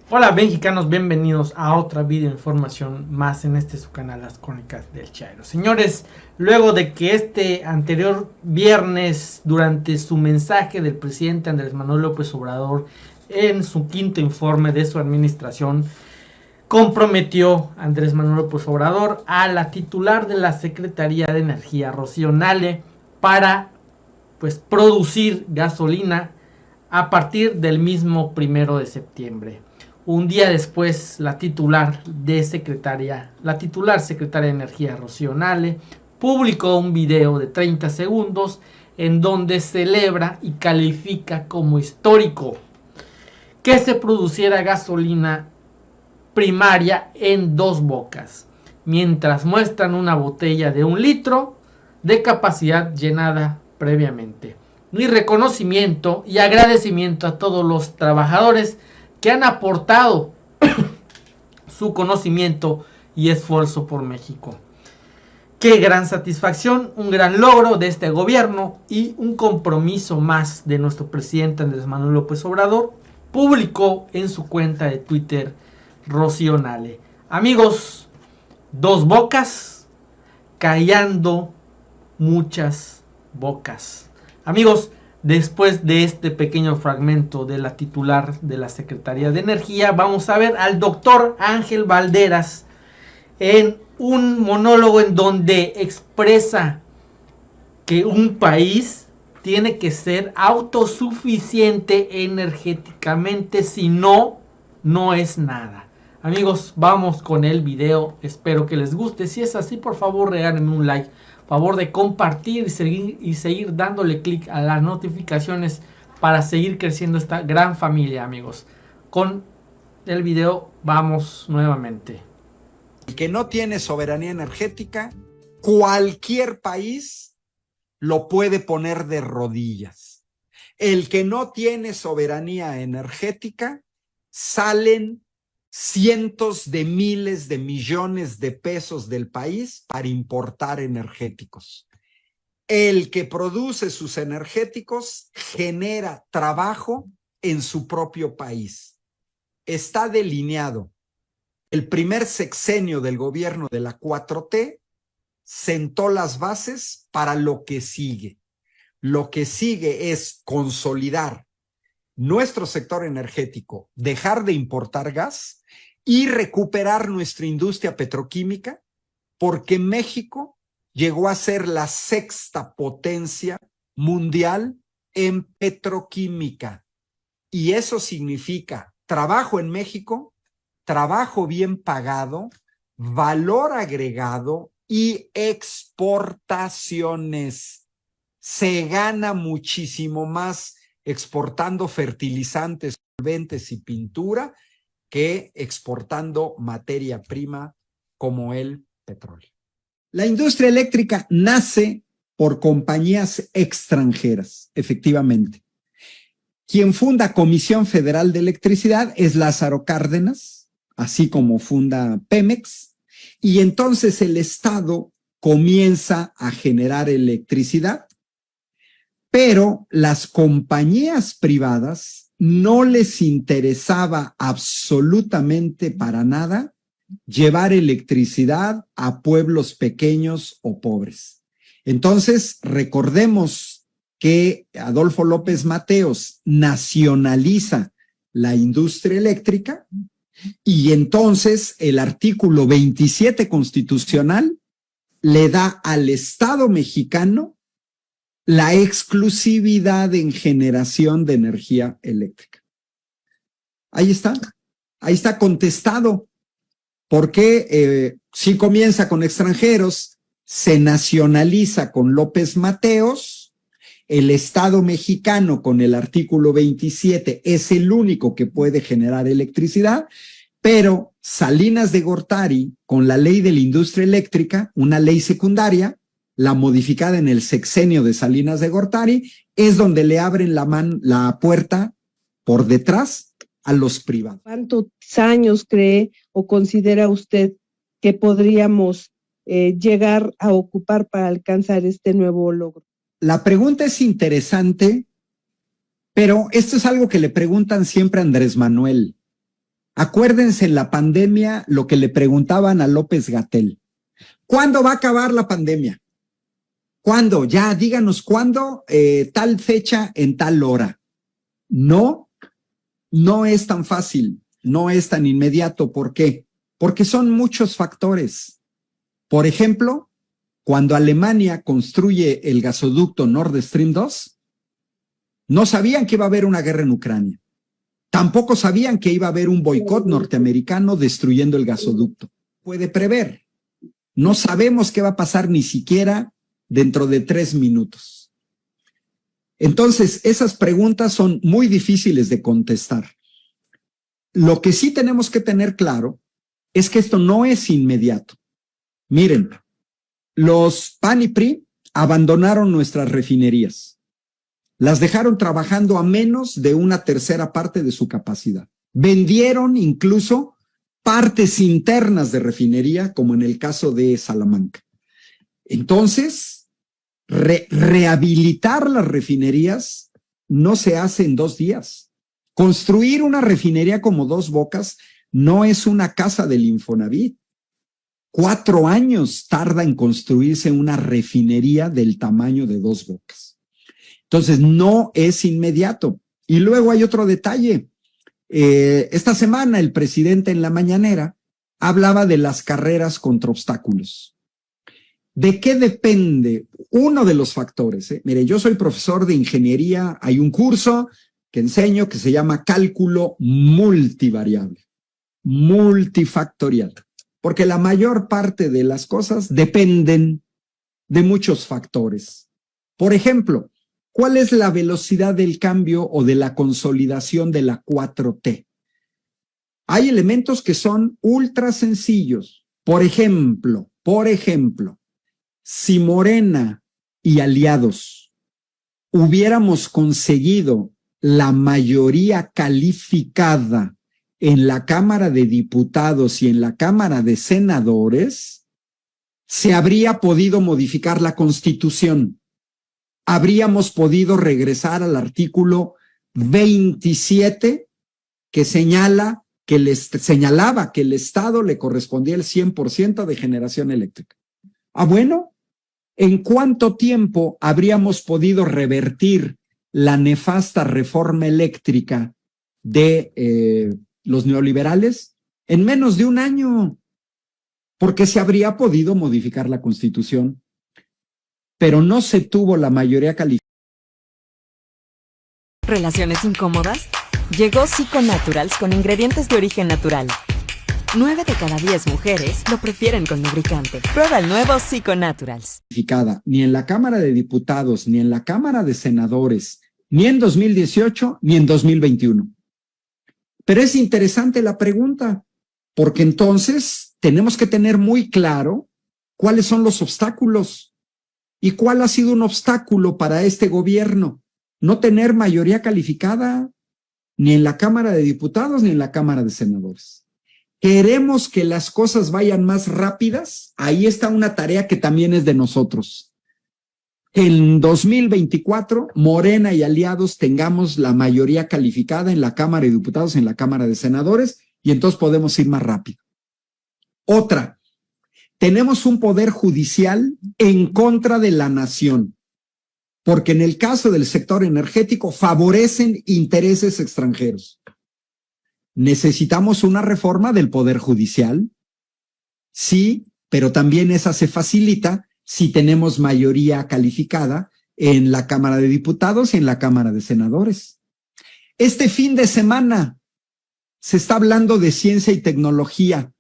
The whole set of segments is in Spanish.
Hola mexicanos, bienvenidos a otra video información más en su canal Las Crónicas del Chairo. Señores, luego de que este anterior viernes, durante su mensaje del presidente Andrés Manuel López Obrador en su quinto informe de su administración, comprometió Andrés Manuel López Obrador a la titular de la Secretaría de Energía, Rocío Nale, para producir gasolina a partir del mismo 1 de septiembre. Un día después, la titular secretaria de Energía, Rocío Nale, publicó un video de 30 segundos en donde celebra y califica como histórico que se produciera gasolina primaria en Dos Bocas, mientras muestran una botella de 1 litro de capacidad llenada previamente. Mi reconocimiento y agradecimiento a todos los trabajadores que han aportado su conocimiento y esfuerzo por México. Qué gran satisfacción, un gran logro de este gobierno y un compromiso más de nuestro presidente Andrés Manuel López Obrador, publicó en su cuenta de Twitter Rocío Nale. Amigos, Dos Bocas callando muchas bocas. Amigos, después de este pequeño fragmento de la titular de la Secretaría de Energía, vamos a ver al doctor Ángel Valderas en un monólogo en donde expresa que un país tiene que ser autosuficiente energéticamente, si no, no es nada. Amigos, vamos con el video, espero que les guste. Si es así, por favor regálenme un like, favor de compartir y seguir dándole clic a las notificaciones para seguir creciendo esta gran familia, amigos. Con el video vamos nuevamente. El que no tiene soberanía energética, cualquier país lo puede poner de rodillas. El que no tiene soberanía energética, salen cientos de miles de millones de pesos del país para importar energéticos. El que produce sus energéticos genera trabajo en su propio país. Está delineado. El primer sexenio del gobierno de la 4T sentó las bases para lo que sigue. Lo que sigue es consolidar nuestro sector energético, dejar de importar gas y recuperar nuestra industria petroquímica, porque México llegó a ser la sexta potencia mundial en petroquímica. Y eso significa trabajo en México, trabajo bien pagado, valor agregado y exportaciones. Se gana muchísimo más exportando fertilizantes, solventes y pintura que exportando materia prima como el petróleo. La industria eléctrica nace por compañías extranjeras, efectivamente. Quien funda Comisión Federal de Electricidad es Lázaro Cárdenas, así como funda Pemex, y entonces el Estado comienza a generar electricidad, pero las compañías privadas no les interesaba absolutamente para nada llevar electricidad a pueblos pequeños o pobres. Entonces, recordemos que Adolfo López Mateos nacionaliza la industria eléctrica y entonces el artículo 27 constitucional le da al Estado mexicano la exclusividad en generación de energía eléctrica. Ahí está contestado. Porque si comienza con extranjeros, se nacionaliza con López Mateos, el Estado mexicano con el artículo 27 es el único que puede generar electricidad, pero Salinas de Gortari, con la ley de la industria eléctrica, una ley secundaria, la modificada en el sexenio de Salinas de Gortari, es donde le abren la puerta por detrás a los privados. ¿Cuántos años cree o considera usted que podríamos llegar a ocupar para alcanzar este nuevo logro? La pregunta es interesante, pero esto es algo que le preguntan siempre a Andrés Manuel. Acuérdense en la pandemia lo que le preguntaban a López-Gatell. ¿Cuándo va a acabar la pandemia? ¿Cuándo? Ya, díganos cuándo, tal fecha en tal hora. No, no es tan fácil, no es tan inmediato. ¿Por qué? Porque son muchos factores. Por ejemplo, cuando Alemania construye el gasoducto Nord Stream 2, no sabían que iba a haber una guerra en Ucrania. Tampoco sabían que iba a haber un boicot norteamericano destruyendo el gasoducto. Puede prever. No sabemos qué va a pasar ni siquiera dentro de 3 minutos. Entonces, esas preguntas son muy difíciles de contestar. Lo que sí tenemos que tener claro es que esto no es inmediato. Miren, los PAN y PRI abandonaron nuestras refinerías. Las dejaron trabajando a menos de 1/3 parte de su capacidad. Vendieron incluso partes internas de refinería, como en el caso de Salamanca. Entonces, rehabilitar las refinerías no se hace en 2 días. Construir una refinería como Dos Bocas no es una casa del Infonavit. 4 años tarda en construirse una refinería del tamaño de Dos Bocas. Entonces, no es inmediato. Y luego hay otro detalle. Esta semana el presidente en la mañanera hablaba de las carreras contra obstáculos. ¿De qué depende? Uno de los factores. Mire, yo soy profesor de ingeniería, hay un curso que enseño que se llama cálculo multivariable, multifactorial, porque la mayor parte de las cosas dependen de muchos factores. Por ejemplo, ¿cuál es la velocidad del cambio o de la consolidación de la 4T? Hay elementos que son ultra sencillos. Por ejemplo, si Morena y aliados hubiéramos conseguido la mayoría calificada en la Cámara de Diputados y en la Cámara de Senadores, se habría podido modificar la Constitución. Habríamos podido regresar al artículo 27 que señalaba que el Estado le correspondía el 100% de generación eléctrica. Bueno, ¿en cuánto tiempo habríamos podido revertir la nefasta reforma eléctrica de los neoliberales? En menos de 1 año, porque se habría podido modificar la Constitución, pero no se tuvo la mayoría calificada. ¿Relaciones incómodas? Llegó Psiconaturals con ingredientes de origen natural. 9 de cada 10 mujeres lo prefieren con lubricante. Prueba el nuevo Psiconaturals. Ni en la Cámara de Diputados, ni en la Cámara de Senadores, ni en 2018, ni en 2021. Pero es interesante la pregunta, porque entonces tenemos que tener muy claro cuáles son los obstáculos. ¿Y cuál ha sido un obstáculo para este gobierno? No tener mayoría calificada ni en la Cámara de Diputados ni en la Cámara de Senadores. ¿Queremos que las cosas vayan más rápidas? Ahí está una tarea que también es de nosotros. En 2024, Morena y aliados tengamos la mayoría calificada en la Cámara de Diputados y en la Cámara de Senadores, y entonces podemos ir más rápido. Otra, tenemos un poder judicial en contra de la nación, porque en el caso del sector energético favorecen intereses extranjeros. ¿Necesitamos una reforma del poder judicial? Sí, pero también esa se facilita si tenemos mayoría calificada en la Cámara de Diputados y en la Cámara de Senadores. Este fin de semana se está hablando de ciencia y tecnología.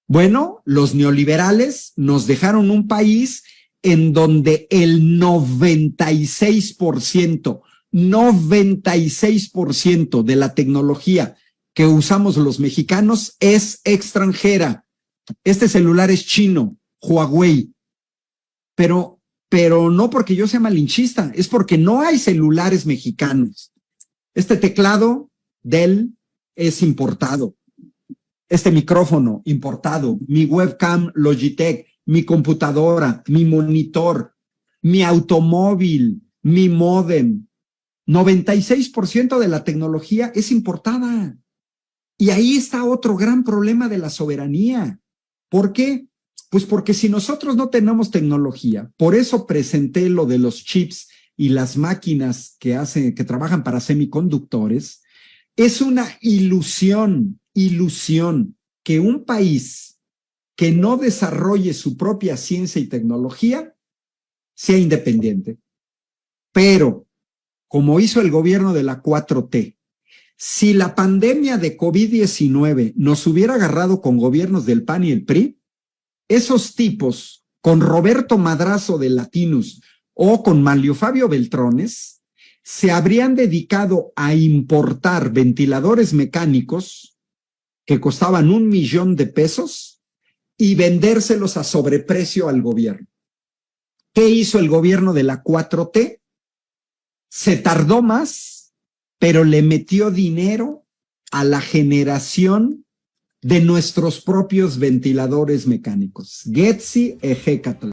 Bueno, los neoliberales nos dejaron un país en donde el 96% de la tecnología que usamos los mexicanos es extranjera. Este celular es chino, Huawei. Pero no porque yo sea malinchista, es porque no hay celulares mexicanos. Este teclado Dell es importado. Este micrófono importado, mi webcam Logitech, mi computadora, mi monitor, mi automóvil, mi módem. 96% de la tecnología es importada. Y ahí está otro gran problema de la soberanía. ¿Por qué? Pues porque si nosotros no tenemos tecnología, por eso presenté lo de los chips y las máquinas que trabajan para semiconductores, es una ilusión que un país que no desarrolle su propia ciencia y tecnología sea independiente. Pero, como hizo el gobierno de la 4T, si la pandemia de COVID-19 nos hubiera agarrado con gobiernos del PAN y el PRI, esos tipos, con Roberto Madrazo de Latinus o con Manlio Fabio Beltrones, se habrían dedicado a importar ventiladores mecánicos que costaban $1 millón y vendérselos a sobreprecio al gobierno. ¿Qué hizo el gobierno de la 4T? Se tardó más, pero le metió dinero a la generación de nuestros propios ventiladores mecánicos. Getsi Ejecatl.